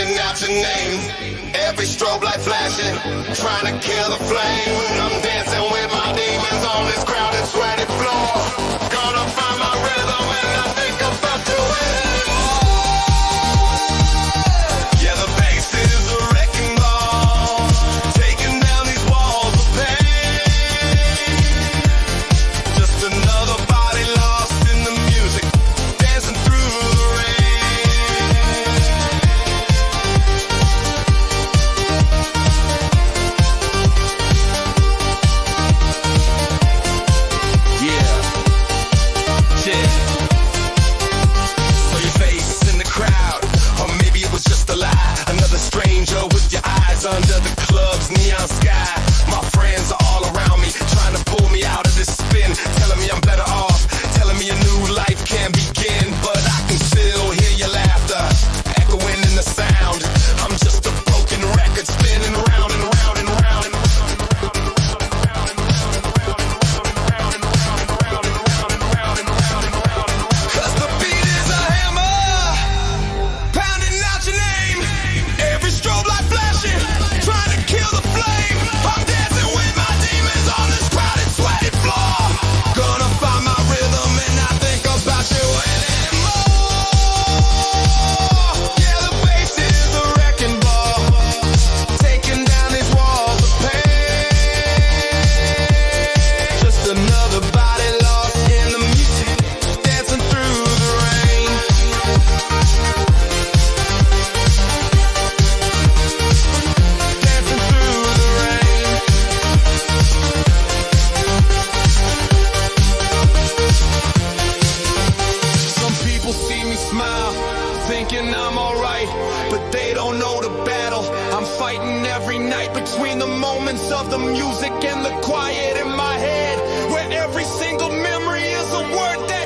pounding out your name. Every strobe light flashing, trying to kill the flame. I'm dancing with my demons on this crowded, sweaty floor. Gonna find my rhythm and I think about you anymore. Yeah, the bass is a wrecking ball, taking down these walls of pain. Just another body lost in the music, dancing through the rain. Yeah. So your face in the crowd, or maybe it was just a lie. Another stranger with your eyes under the club's neon sky. My friends are all around me, trying to pull me out of this spin, telling me I'm better off, telling me a new life can begin. But I can still hear your laughter echoing in the sound. I'm just a broken record spinning round and round and round and round. Cause the beat is a hammer, pounding out your name. Every strobe light flashing, trying to kill the flame. I'm dancing with my demons on this crowded, sweaty floor. Gonna find my rhythm and I think about you anymore. Yeah, the bass is a wrecking ball, taking down these walls of pain. Just another body lost in the music, dancing through the rain. Dancing through the rain. Some people see me smile, thinking I'm alright, but they don't know the battle I'm fighting every night between the moments of the music and the quiet in my head, where every single memory is a word that